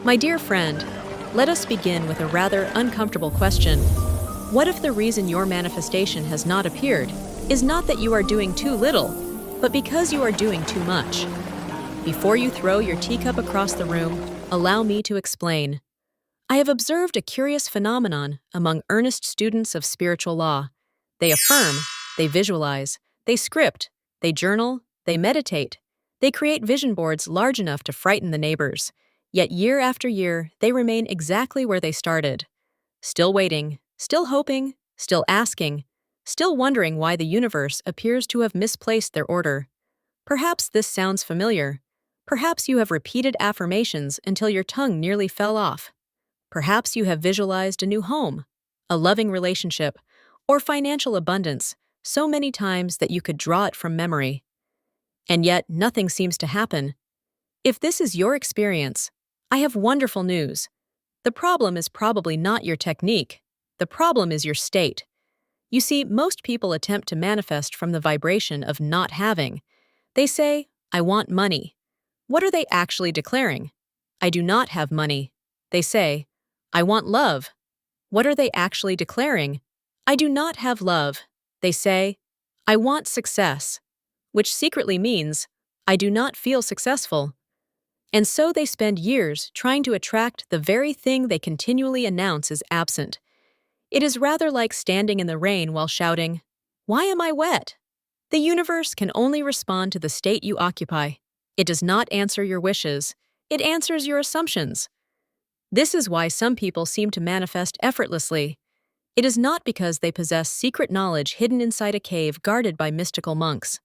My dear friend, let us begin with a rather uncomfortable question. What if the reason your manifestation has not appeared is not that you are doing too little, but because you are doing too much? Before you throw your teacup across the room, allow me to explain. I have observed a curious phenomenon among earnest students of spiritual law. They affirm, they visualize, they script, they journal, they meditate, they create vision boards large enough to frighten the neighbors. Yet year after year, they remain exactly where they started. Still waiting, still hoping, still asking, still wondering why the universe appears to have misplaced their order. Perhaps this sounds familiar. Perhaps you have repeated affirmations until your tongue nearly fell off. Perhaps you have visualized a new home, a loving relationship, or financial abundance so many times that you could draw it from memory. And yet, nothing seems to happen. If this is your experience, I have wonderful news. The problem is probably not your technique. The problem is your state. You see, most people attempt to manifest from the vibration of not having. They say, I want money. What are they actually declaring? I do not have money. They say, I want love. What are they actually declaring? I do not have love. They say, I want success, which secretly means, I do not feel successful. And so they spend years trying to attract the very thing they continually announce is absent. It is rather like standing in the rain while shouting, Why am I wet? The universe can only respond to the state you occupy. It does not answer your wishes. It answers your assumptions. This is why some people seem to manifest effortlessly. It is not because they possess secret knowledge hidden inside a cave guarded by mystical monks.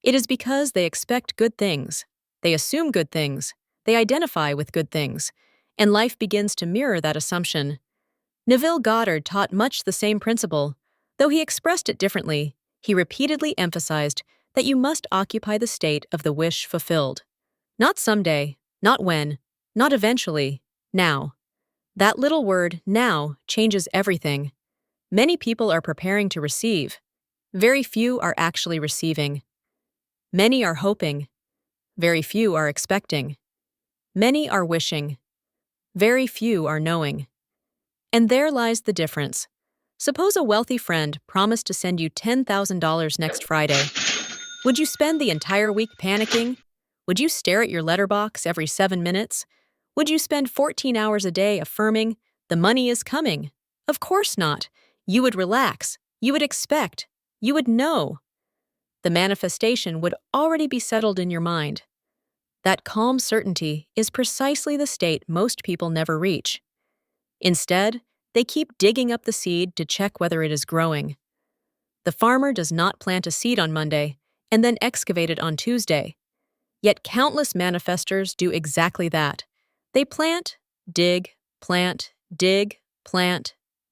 It is because they expect good things. They assume good things, they identify with good things, and life begins to mirror that assumption. Neville Goddard taught much the same principle. Though he expressed it differently, he repeatedly emphasized that you must occupy the state of the wish fulfilled. Not someday, not when, not eventually, now. That little word, now, changes everything. Many people are preparing to receive. Very few are actually receiving. Many are hoping. Very few are expecting. Many are wishing. Very few are knowing. And there lies the difference. Suppose a wealthy friend promised to send you $10,000 next Friday. Would you spend the entire week panicking? Would you stare at your letterbox every 7 minutes? Would you spend 14 hours a day affirming, the money is coming? Of course not. You would relax. You would expect. You would know. The manifestation would already be settled in your mind. That calm certainty is precisely the state most people never reach. Instead, they keep digging up the seed to check whether it is growing. The farmer does not plant a seed on Monday and then excavate it on Tuesday. Yet countless manifestors do exactly that. They plant, dig,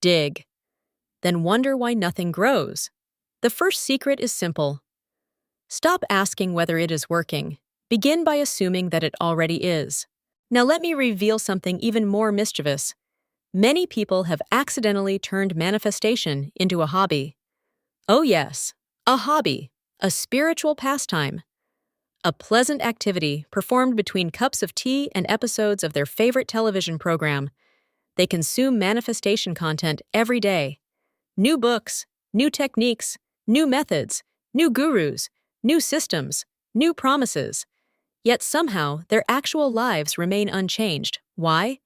dig, then wonder why nothing grows. The first secret is simple. Stop asking whether it is working. Begin by assuming that it already is. Now let me reveal something even more mischievous. Many people have accidentally turned manifestation into a hobby. Oh yes, a hobby, a spiritual pastime. A pleasant activity performed between cups of tea and episodes of their favorite television program. They consume manifestation content every day. New books, new techniques, new methods, new gurus, new systems, new promises. Yet somehow their actual lives remain unchanged. Why?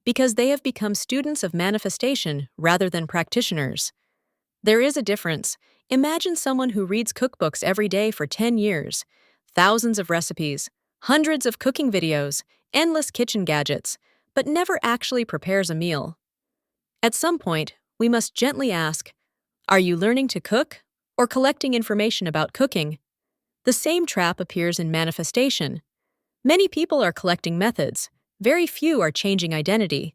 Because they have become students of manifestation rather than practitioners. There is a difference. Imagine someone who reads cookbooks every day for 10 years, thousands of recipes, hundreds of cooking videos, endless kitchen gadgets, but never actually prepares a meal. At some point, we must gently ask, are you learning to cook or collecting information about cooking? The same trap appears in manifestation. Many people are collecting methods. Very few are changing identity.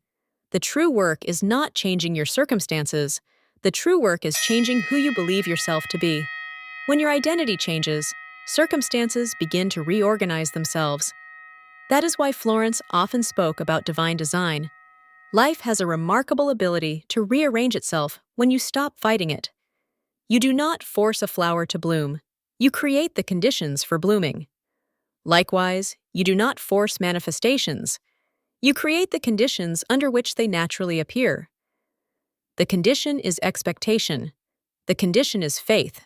The true work is not changing your circumstances. The true work is changing who you believe yourself to be. When your identity changes, circumstances begin to reorganize themselves. That is why Florence often spoke about divine design. Life has a remarkable ability to rearrange itself when you stop fighting it. You do not force a flower to bloom. You create the conditions for blooming. Likewise, you do not force manifestations. You create the conditions under which they naturally appear. The condition is expectation. The condition is faith.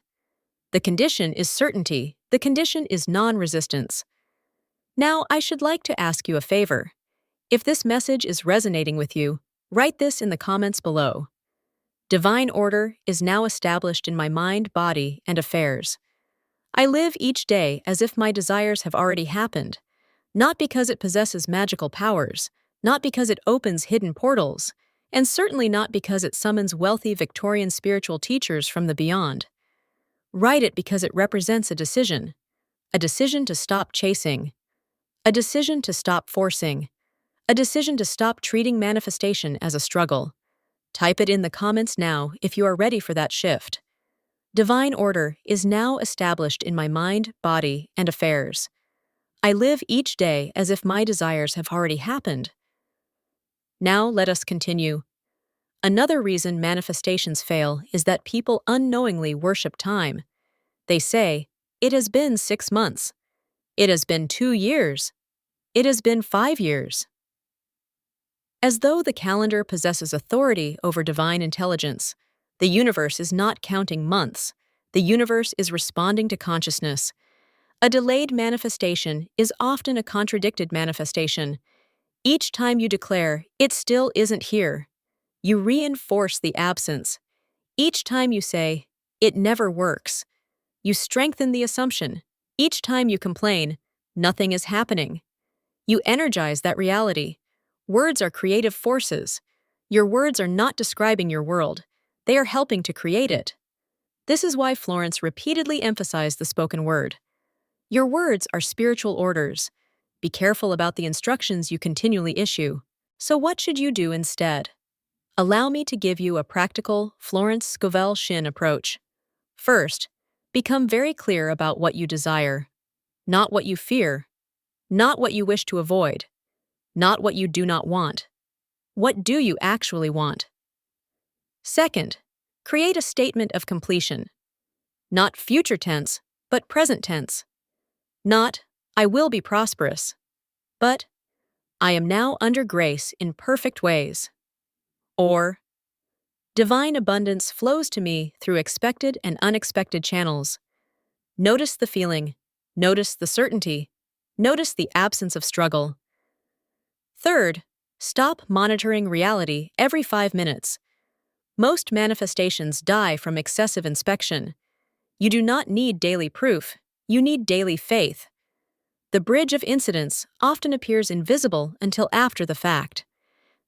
The condition is certainty. The condition is non-resistance. Now, I should like to ask you a favor. If this message is resonating with you, write this in the comments below. Divine order is now established in my mind, body, and affairs. I live each day as if my desires have already happened, not because it possesses magical powers, not because it opens hidden portals, and certainly not because it summons wealthy Victorian spiritual teachers from the beyond. Write it because it represents a decision to stop chasing, a decision to stop forcing, a decision to stop treating manifestation as a struggle. Type it in the comments now if you are ready for that shift. Divine order is now established in my mind, body, and affairs. I live each day as if my desires have already happened. Now let us continue. Another reason manifestations fail is that people unknowingly worship time. They say, "It has been 6 months. It has been 2 years. It has been 5 years." As though the calendar possesses authority over divine intelligence, the universe is not counting months. The universe is responding to consciousness. A delayed manifestation is often a contradicted manifestation. Each time you declare, "It still isn't here," you reinforce the absence. Each time you say, "It never works," you strengthen the assumption. Each time you complain, "Nothing is happening," you energize that reality. Words are creative forces. Your words are not describing your world. They are helping to create it. This is why Florence repeatedly emphasized the spoken word. Your words are spiritual orders. Be careful about the instructions you continually issue. So what should you do instead? Allow me to give you a practical Florence Scovel Shinn approach. First, become very clear about what you desire, not what you fear, not what you wish to avoid, not what you do not want. What do you actually want? Second, create a statement of completion. Not future tense, but present tense. Not, "I will be prosperous," but, "I am now under grace in perfect ways." Or, "Divine abundance flows to me through expected and unexpected channels." Notice the feeling. Notice the certainty. Notice the absence of struggle. Third, stop monitoring reality every 5 minutes. Most manifestations die from excessive inspection. You do not need daily proof. You need daily faith. The bridge of incidents often appears invisible until after the fact.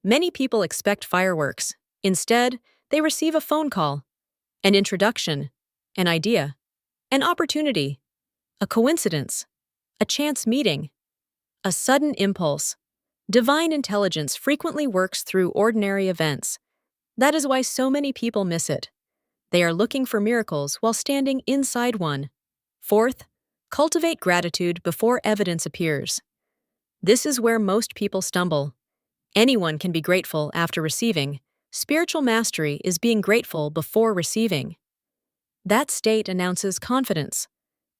Many people expect fireworks. Instead, they receive a phone call, an introduction, an idea, an opportunity, a coincidence, a chance meeting, a sudden impulse. Divine intelligence frequently works through ordinary events. That is why so many people miss it. They are looking for miracles while standing inside one. Fourth, cultivate gratitude before evidence appears. This is where most people stumble. Anyone can be grateful after receiving. Spiritual mastery is being grateful before receiving. That state announces confidence.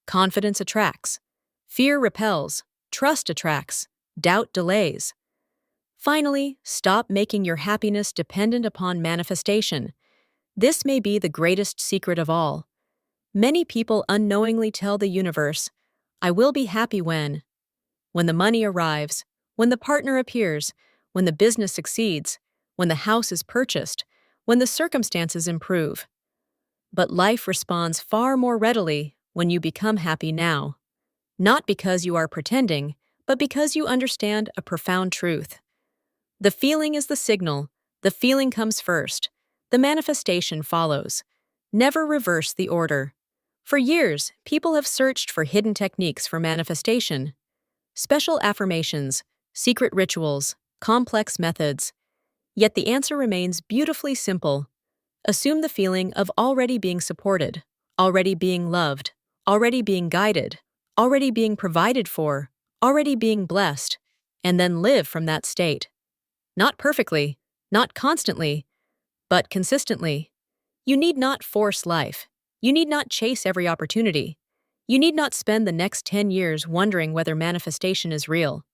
Confidence attracts. Fear repels. Trust attracts. Doubt delays. Finally, stop making your happiness dependent upon manifestation. This may be the greatest secret of all. Many people unknowingly tell the universe, "I will be happy when the money arrives, when the partner appears, when the business succeeds, when the house is purchased, when the circumstances improve." But life responds far more readily when you become happy now. Not because you are pretending, but because you understand a profound truth. The feeling is the signal. The feeling comes first. The manifestation follows. Never reverse the order. For years, people have searched for hidden techniques for manifestation. Special affirmations, secret rituals, complex methods. Yet the answer remains beautifully simple. Assume the feeling of already being supported, already being loved, already being guided, already being provided for, already being blessed, and then live from that state. Not perfectly, not constantly, but consistently. You need not force life. You need not chase every opportunity. You need not spend the next 10 years wondering whether manifestation is real.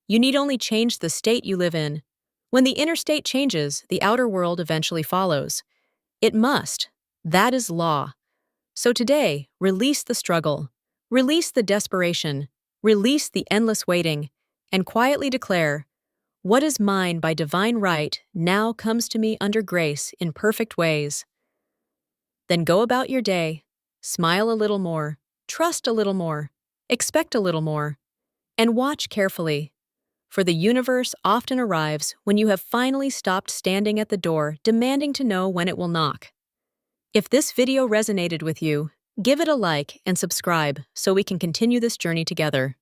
You need only change the state you live in. When the inner state changes, the outer world eventually follows. It must. That is law. So today, release the struggle, release the desperation, release the endless waiting, and quietly declare, "What is mine by divine right now comes to me under grace in perfect ways." Then go about your day, smile a little more, trust a little more, expect a little more, and watch carefully. For the universe often arrives when you have finally stopped standing at the door demanding to know when it will knock. If this video resonated with you, give it a like and subscribe so we can continue this journey together.